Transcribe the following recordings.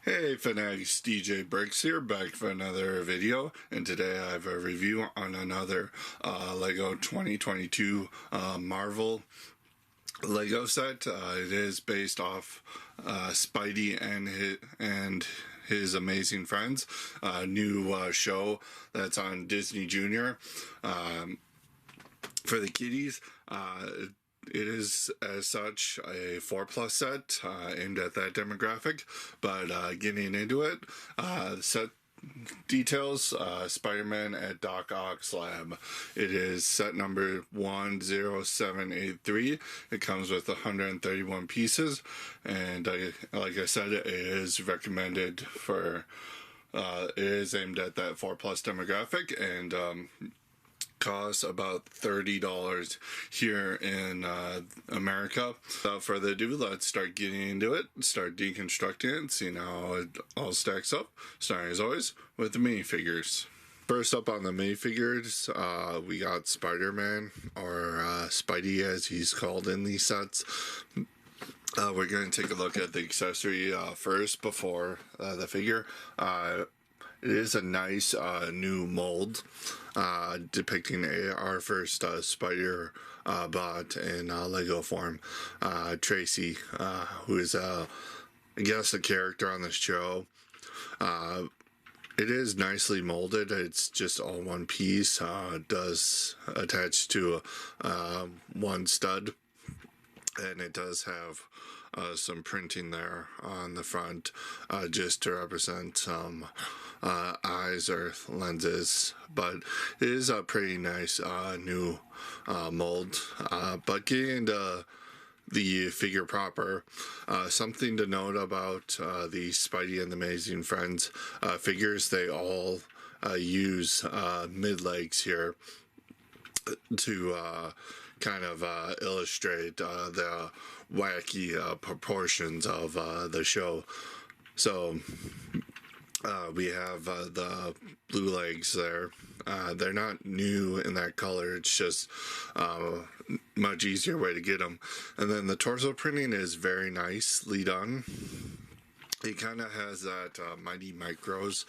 Hey fanatics, DJ Bricks here, back for another video, and today I have a review on another LEGO 2022 Marvel LEGO set. It is based off Spidey and his amazing friends, new show that's on Disney Junior for the kiddies. It is, as such, a 4+ set aimed at that demographic, but getting into it, set details, Spider-Man at Doc Ock's lab. It is set number 10783. It comes with 131 pieces, and like I said, it is recommended for, it is aimed at that 4+ demographic, and costs about $30 here in America. Without further ado, let's start getting into it, start deconstructing it, and seeing how it all stacks up. Starting as always with the minifigures. First up on the minifigures, we got Spider-Man, or Spidey as he's called in these sets. We're going to take a look at the accessory first before the figure. It is a nice new mold depicting our first Spider bot in Lego form. Tracy, who is, I guess, a character on this show. It is nicely molded. It's just all one piece. It does attach to one stud, and it does have some printing there on the front, just to represent some eyes or lenses, but it is a pretty nice new mold. But getting into the figure proper, something to note about the Spidey and the Amazing Friends figures, they all use mid-legs here to kind of illustrate the wacky proportions of the show. So we have the blue legs there. They're not new in that color. It's just much easier way to get them. And then the torso printing is very nicely done. It kind of has that Mighty Micros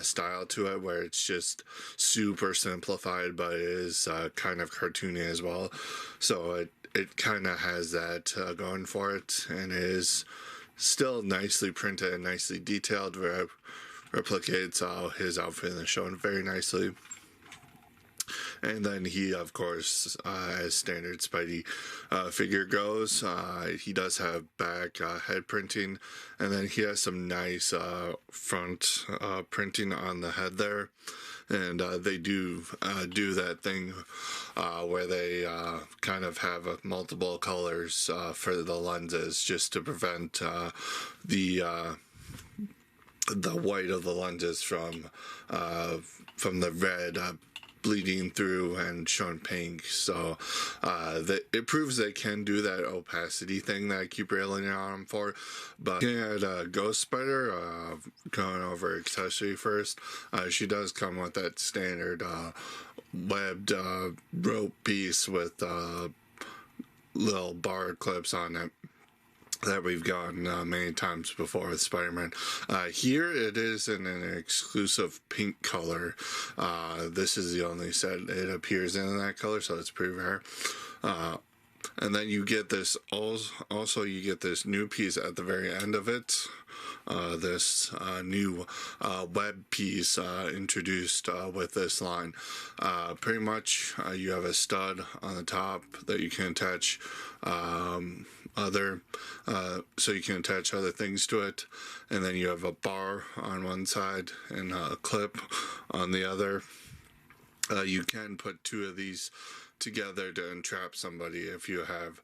style to it, where it's just super simplified, but it is kind of cartoony as well. So it kind of has that going for it, and it is still nicely printed and nicely detailed, where it replicates his outfit in the show very nicely. And then he, of course, as standard Spidey figure goes, he does have back head printing, and then he has some nice front printing on the head there. And they do that thing where they kind of have multiple colors for the lenses, just to prevent the white of the lenses from the red bleeding through and showing pink. So it proves they can do that opacity thing that I keep railing on them for. But looking at Ghost Spider, going over accessory first, she does come with that standard webbed rope piece with little bar clips on it that we've gotten many times before with Spider-Man. Here it is in an exclusive pink color. This is the only set it appears in that color, so it's pretty rare. And then you get this, also you get this new piece at the very end of it. This new web piece introduced with this line. Pretty much you have a stud on the top that you can attach so you can attach other things to it, and then you have a bar on one side and a clip on the other. You can put two of these together to entrap somebody if you have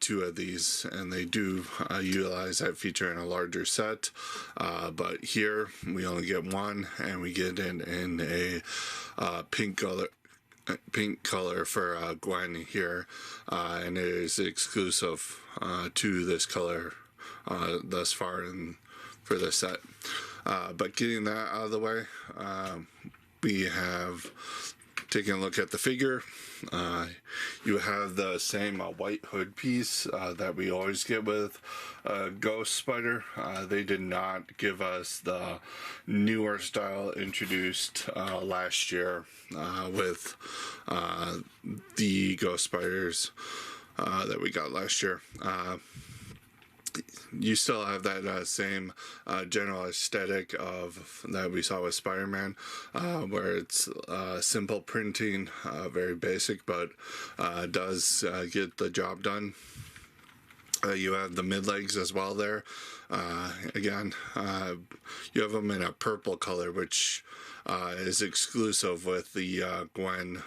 two of these, and they do utilize that feature in a larger set, but here we only get one, and we get it in a pink color for Gwen here, and it is exclusive to this color thus far for this set. But getting that out of the way, we have taking a look at the figure, you have the same white hood piece that we always get with Ghost Spider. They did not give us the newer style introduced last year with the Ghost Spiders that we got last year. You still have that same general aesthetic of that we saw with Spider-Man, where it's simple printing, very basic, but does get the job done. You have the mid legs as well there. Again, you have them in a purple color, which is exclusive with the Gwen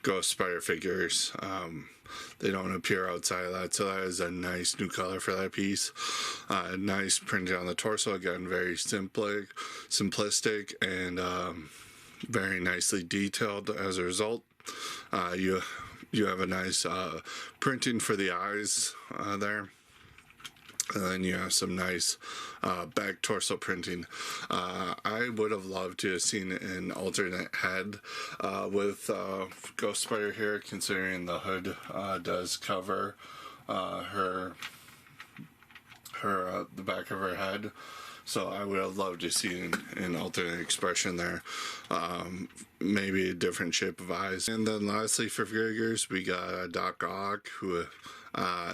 Ghost Spider figures. They don't appear outside of that, so that is a nice new color for that piece. Nice printing on the torso, again, very simplistic and very nicely detailed as a result. You have a nice printing for the eyes there. And then you have some nice back torso printing. I would have loved to have seen an alternate head with Ghost Spider here, considering the hood does cover the back of her head. So I would have loved to see an alternate expression there. Maybe a different shape of eyes. And then lastly for figures, we got Doc Ock, who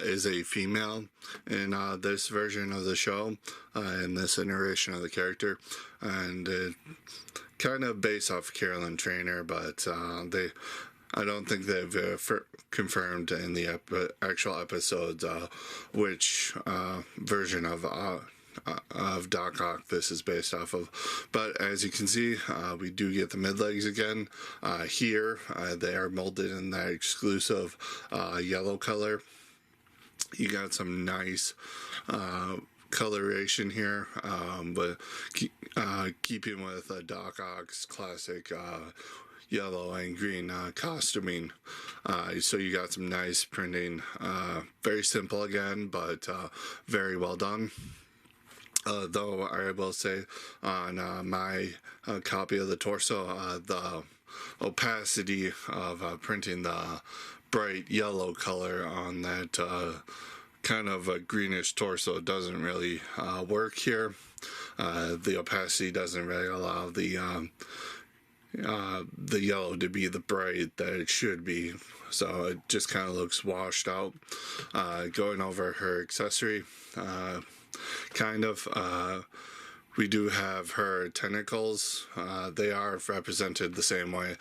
is a female in this version of the show, in this iteration of the character, and kind of based off Carolyn Trainer, but I don't think they've confirmed in the actual episodes which version of Doc Ock this is based off of. But as you can see, we do get the mid legs again here. They are molded in that exclusive yellow color. You got some nice coloration here, but keeping with Doc Ock's classic yellow and green costuming. So you got some nice printing, very simple again, but very well done. Though I will say on my copy of the torso, the opacity of printing the bright yellow color on that kind of a greenish torso doesn't really work here. The opacity doesn't really allow the yellow to be the bright that it should be, so it just kind of looks washed out. Going over her accessory, we do have her tentacles. They are represented the same way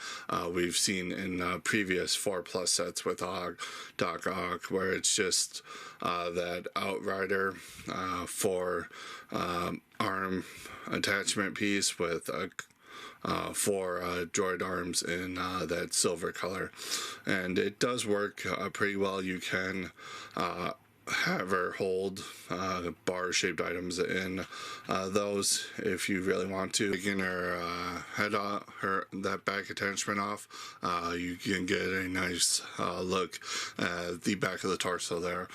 we've seen in previous 4+ sets with Doc Ock, where it's just that outrider for arm attachment piece with 4 droid arms in that silver color, and it does work pretty well. You can have her hold bar-shaped items in those if you really want to. Taking her head off, that back attachment off, you can get a nice look at the back of the torso there,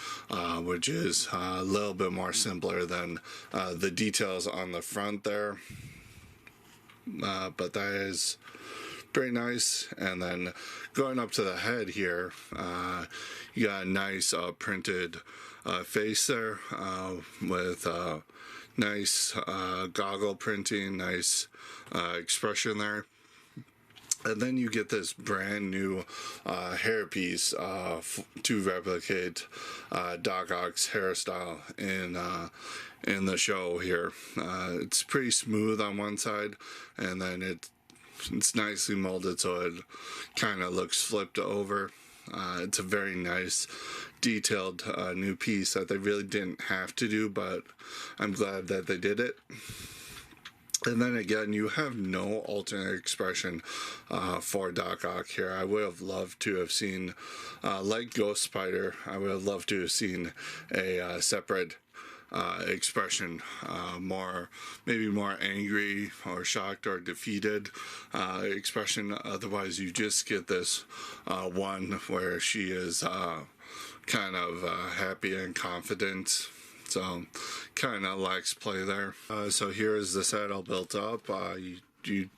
which is a little bit more simpler than the details on the front there. But that is pretty nice. And then going up to the head here, you got a nice printed face there with nice goggle printing, nice expression there. And then you get this brand new hairpiece to replicate Doc Ock's hairstyle in the show here. It's pretty smooth on one side, and then it's nicely molded so it kind of looks flipped over. It's a very nice detailed new piece that they really didn't have to do, but I'm glad that they did it. And then again, you have no alternate expression for Doc Ock here. I would have loved to have seen, like Ghost Spider, I would have loved to have seen a separate expression, maybe more angry or shocked or defeated expression. Otherwise, you just get this one where she is kind of happy and confident. So kind of lacks play there. So here is the set all built up. You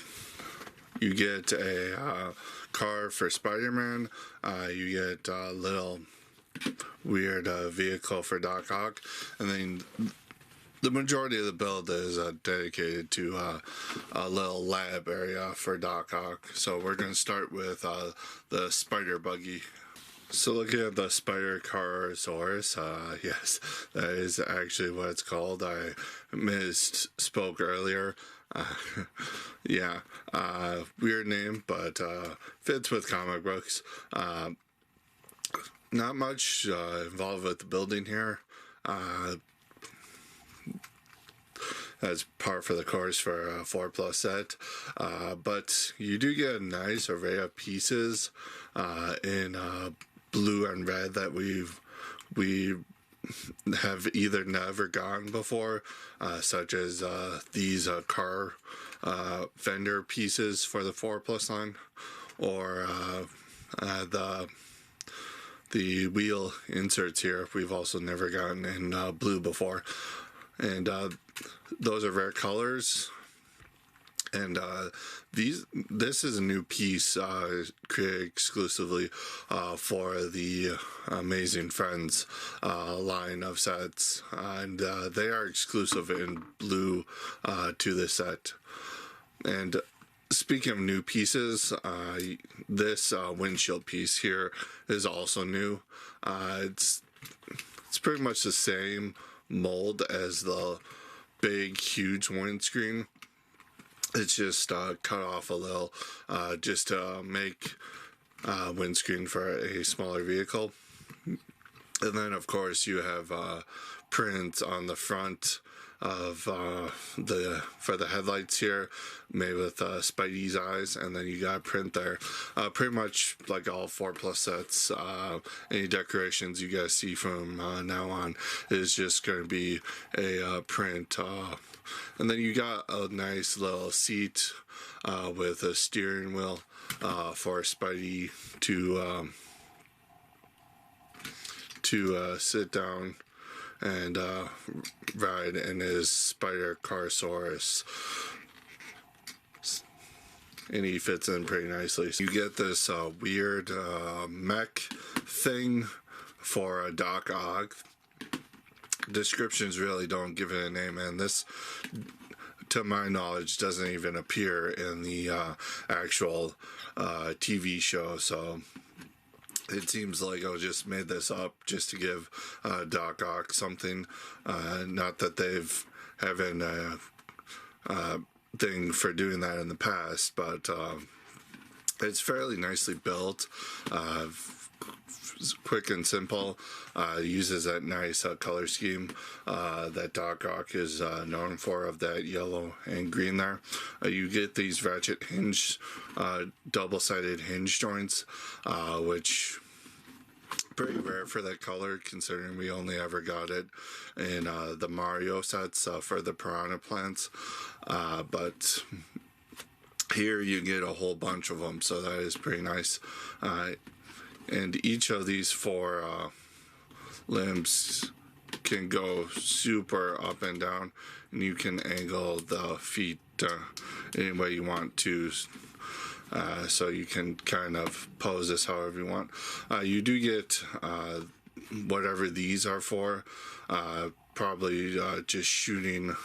you get a car for Spider-Man. You get a little weird vehicle for Doc Ock, and then the majority of the build is dedicated to a little lab area for Doc Ock. So we're going to start with the spider buggy. So looking at the spider Carosaurus, yes, that is actually what it's called. I misspoke earlier. Yeah, weird name, but fits with comic books. Not much involved with the building here. As par for the course for a 4+ set, but you do get a nice array of pieces in blue and red that we have either never gotten before, such as these car fender pieces for the 4+ line, or the wheel inserts here we've also never gotten in blue before, and those are rare colors. And this is a new piece created exclusively for the Amazing Friends line of sets, and they are exclusive in blue to this set. And speaking of new pieces, this windshield piece here is also new. It's pretty much the same mold as the big, huge windscreen. It's just cut off a little, just to make windscreen for a smaller vehicle. And then, of course, you have prints on the front of for the headlights here, made with Spidey's eyes, and then you got print there. Pretty much like all 4+ sets. Any decorations you guys see from now on is just going to be a print. And then you got a nice little seat with a steering wheel for Spidey to sit down and ride in his spider Carosaurus, and he fits in pretty nicely. So you get this weird mech thing for a Doc Ock. Descriptions really don't give it a name, and this, to my knowledge, doesn't even appear in the actual TV show, so it seems like I just made this up just to give Doc Ock something. Not that they've having a thing for doing that in the past, but it's fairly nicely built. Quick and simple, uses that nice color scheme that Doc Ock is known for, of that yellow and green there. You get these ratchet hinge, double-sided hinge joints, which pretty rare for that color, considering we only ever got it in the Mario sets for the piranha plants, but here you get a whole bunch of them, so that is pretty nice. And each of these 4 limbs can go super up and down, and you can angle the feet any way you want to, so you can kind of pose this however you want. You do get whatever these are for, probably just shooting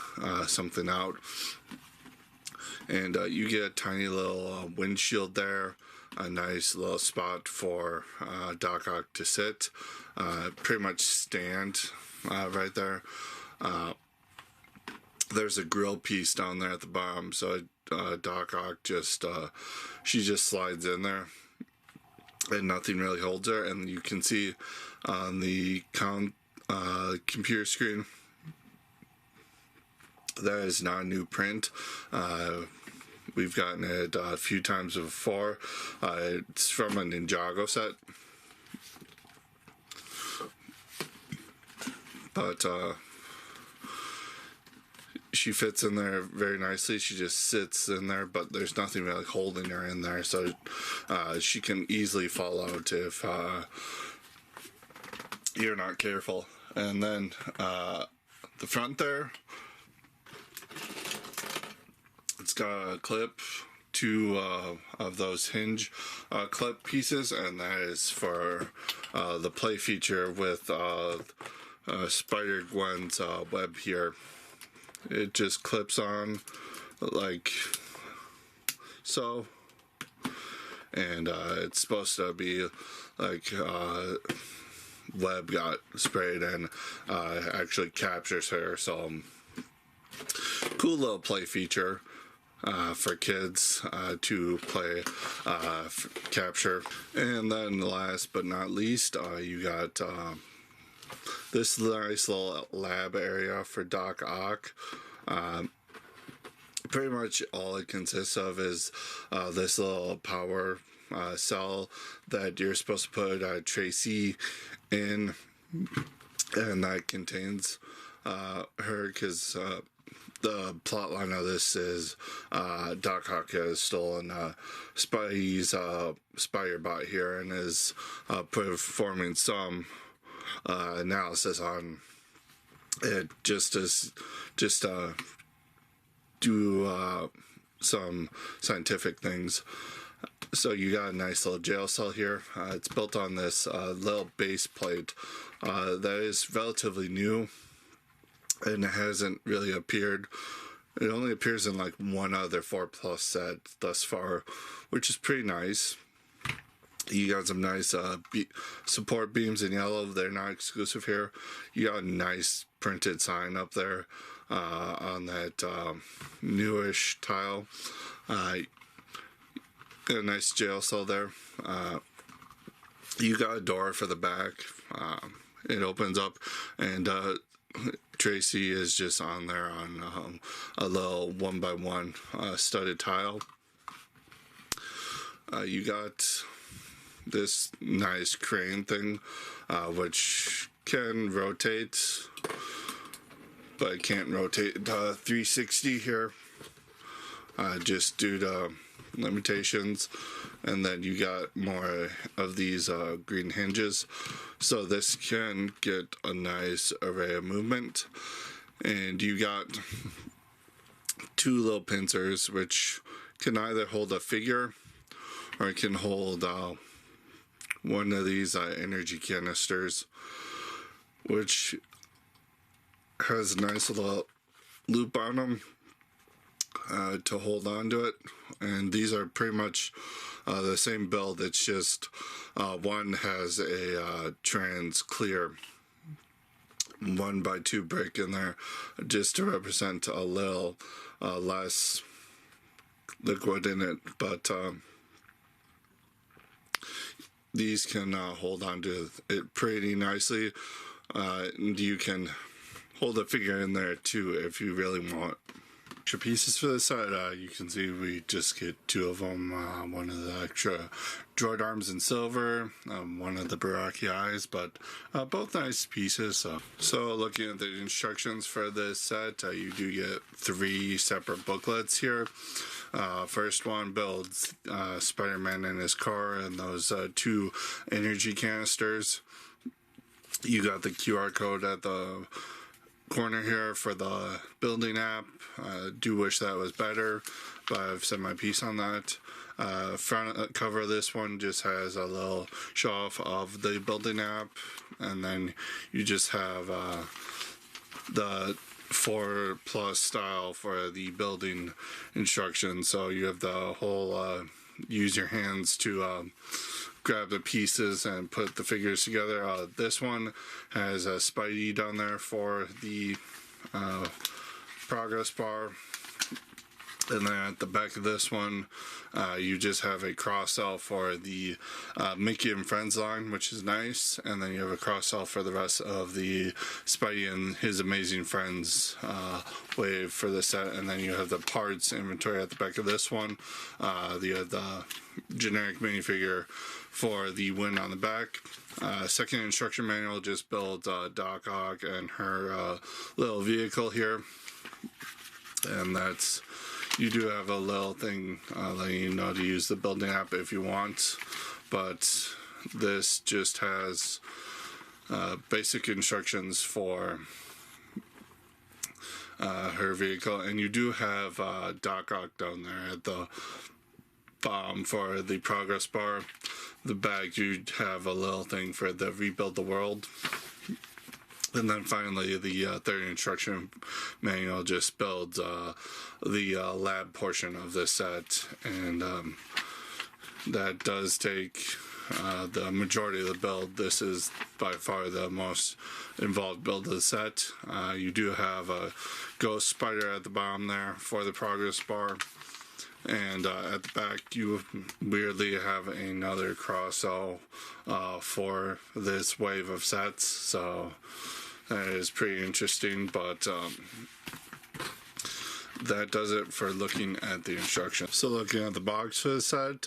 something out. And you get a tiny little windshield there, a nice little spot for Doc Ock to sit, pretty much stand right there. There's a grill piece down there at the bottom, so Doc Ock she just slides in there, and nothing really holds her. And you can see on the computer screen that is not a new print. We've gotten it a few times before. It's from a Ninjago set, but she fits in there very nicely. She just sits in there, but there's nothing really holding her in there, so she can easily fall out if you're not careful. And then the front there, it's got a clip two of those hinge clip pieces, and that is for the play feature with Spider-Gwen's web here. It just clips on like so, and it's supposed to be like web got sprayed and actually captures her. So cool little play feature for kids to play capture. And then last but not least, you got this nice little lab area for Doc Ock. Pretty much all it consists of is this little power cell that you're supposed to put Tracy in, and that contains her, because the plot line of this is Doc Ock has stolen Spidey's Spider Bot here and is performing some analysis on it just do some scientific things. So you got a nice little jail cell here. It's built on this little base plate that is relatively new, and it hasn't really appeared. It only appears in like one other 4+ set thus far, which is pretty nice. You got some nice support beams in yellow. They're not exclusive here. You got a nice printed sign up there on that newish tile. Got a nice jail cell there. You got a door for the back. It opens up, and Tracy is just on there on a little 1x1 studded tile. You got this nice crane thing, which can rotate, but it can't rotate 360 here, just due to limitations. And then you got more of these green hinges, so this can get a nice array of movement. And you got two little pincers which can either hold a figure or it can hold one of these energy canisters, which has a nice little loop on them to hold on to it. And these are pretty much the same build. It's just one has a trans clear 1x2 brick in there, just to represent a little less liquid in it. But these can hold on to it pretty nicely. And you can hold a figure in there too if you really want. Extra pieces for this side, you can see we just get two of them. One of the extra droid arms in silver, one of the Baraki eyes, but both nice pieces. So looking at the instructions for this set, you do get 3 separate booklets here. First one builds Spider-Man in his car and those 2 energy canisters. You got the QR code at the corner here for the building app. Do wish that was better, but I've said my piece on that. Front cover of this one just has a little show off of the building app, and then you just have the 4+ style for the building instructions. So you have the whole use your hands to grab the pieces and put the figures together. This one has a Spidey down there for the progress bar, and then at the back of this one you just have a cross cell for the Mickey and Friends line, which is nice, and then you have a cross cell for the rest of the Spidey and his Amazing Friends wave for the set. And then you have the parts inventory at the back of this one. The generic minifigure for the win on the back. Second instruction manual just builds Doc Ock and her little vehicle here, and that's, you do have a little thing letting you know to use the building app if you want, but this just has basic instructions for her vehicle. And you do have Doc Ock down there at the for the progress bar. The bag, you have a little thing for the rebuild the world. And then finally, the third instruction manual just builds the lab portion of this set, and that does take the majority of the build. This is by far the most involved build of the set. You do have a ghost spider at the bottom there for the progress bar. And at the back, you weirdly have another cross-sell for this wave of sets, so that is pretty interesting. But that does it for looking at the instructions. So looking at the box for the set,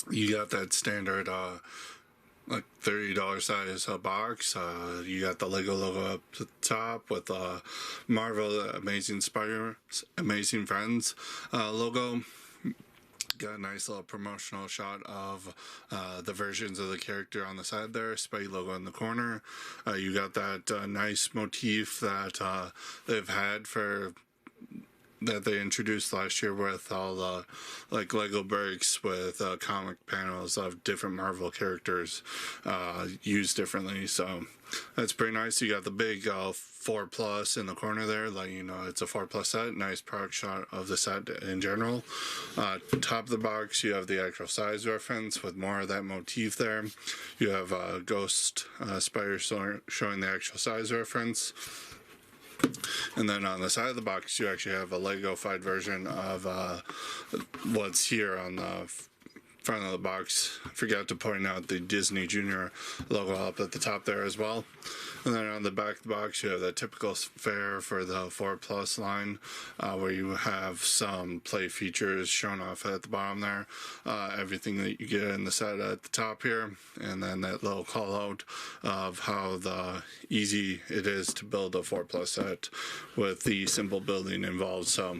you got that standard like $30 size box. You got the Lego logo up the top with Marvel Amazing Amazing Friends logo. Got a nice little promotional shot of the versions of the character on the side there, Spidey logo in the corner. You got that nice motif that they've had that they introduced last year with all the like Lego bricks with comic panels of different Marvel characters used differently, so that's pretty nice. You got the big 4+ in the corner there, like, you know, it's a 4+ set. Nice product shot of the set in general. Top of the box, you have the actual size reference with more of that motif there. You have Ghost Spider showing the actual size reference. And then on the side of the box, you actually have a Lego-fied version of what's here on the front of the box. I forgot to point out the Disney Junior logo up at the top there as well. And then on the back of the box, you have that typical fare for the 4+ line, where you have some play features shown off at the bottom there. Everything that you get in the set at the top here, and then that little call out of how easy it is to build a 4+ set with the simple building involved. So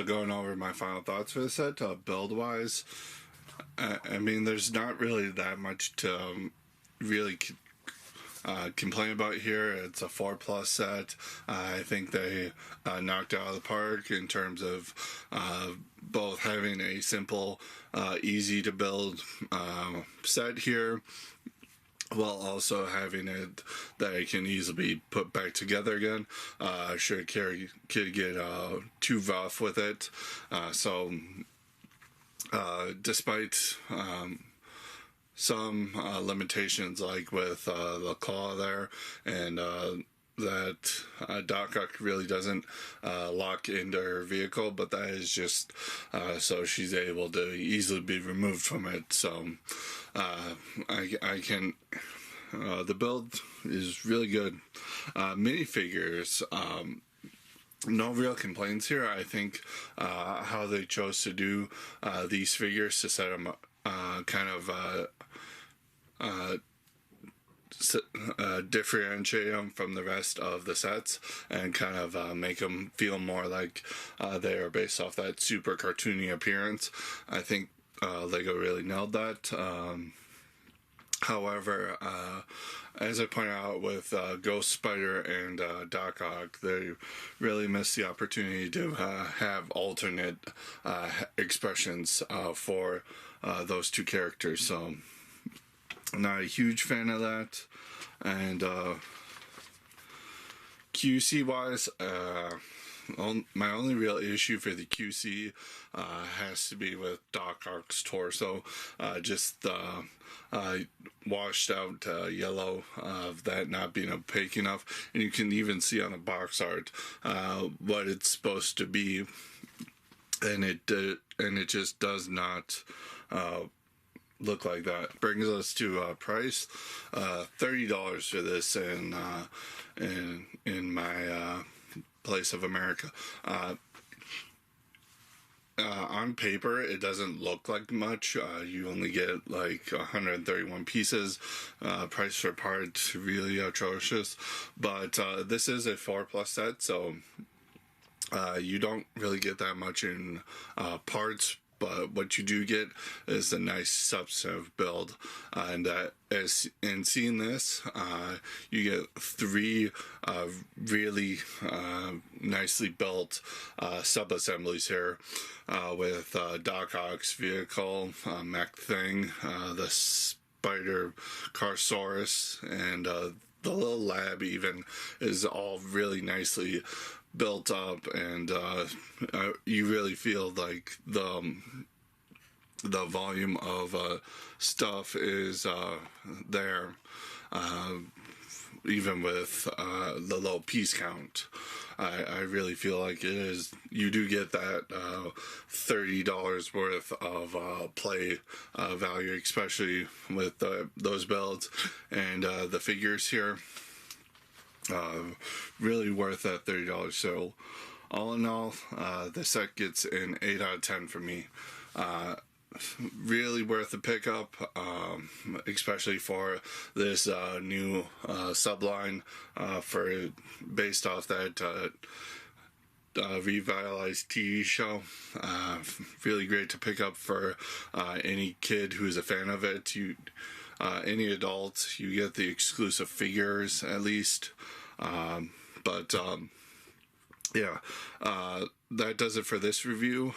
going over my final thoughts for the set, build wise, I mean, there's not really that much to really complain about here. It's a 4+ set. I think they knocked it out of the park in terms of both having a simple, easy to build set here, while also having it that it can easily be put back together again. Should a kid get too rough with it. Despite some limitations, like with the claw there, and that Doc Ock really doesn't lock into her vehicle, but that is just so she's able to easily be removed from it. So I can the build is really good. Minifigures, no real complaints here. I think how they chose to do these figures to set them kind of differentiate them from the rest of the sets, and kind of make them feel more like they are based off that super cartoony appearance. I think Lego really nailed that. However, as I pointed out with Ghost Spider and Doc Ock, they really missed the opportunity to have alternate expressions for those two characters. So I'm not a huge fan of that. And QC wise, my only real issue for the QC has to be with Doc Ock's torso. Just washed out yellow of that not being opaque enough, and you can even see on the box art what it's supposed to be, and it just does not look like that. Brings us to price, $30 for this in my place of America. On paper, it doesn't look like much. You only get like 131 pieces. Price for parts really atrocious. But this is a 4+ set, so you don't really get that much in parts but what you do get is a nice substantive build, and that as in seeing this, you get three really nicely built sub-assemblies here, with Doc Ock's vehicle, mech thing, the spider Carsaurus, and the little lab even is all really nicely built up, and you really feel like the volume of stuff is there, even with the low piece count. I really feel like it is. You do get that $30 worth of play value, especially with those builds and the figures here. Really worth that $30. So all in all, the set gets an 8 out of 10 for me. Really worth the pickup, especially for this new subline based off that revitalized TV show. Really great to pick up for any kid who's a fan of it. Any adult, you get the exclusive figures at least. Yeah, that does it for this review.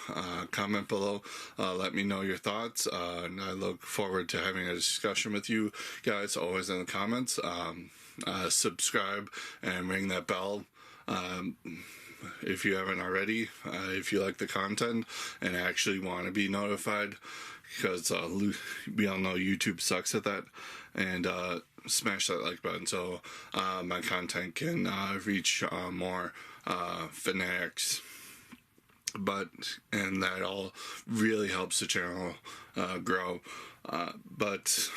Comment below, let me know your thoughts, and I look forward to having a discussion with you guys, always in the comments. Subscribe and ring that bell if you haven't already, if you like the content and actually want to be notified, because we all know YouTube sucks at that. And smash that like button so my content can reach more fanatics, and that all really helps the channel grow. But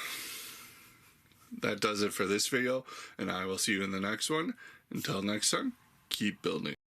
that does it for this video, and I will see you in the next one. Until next time, keep building.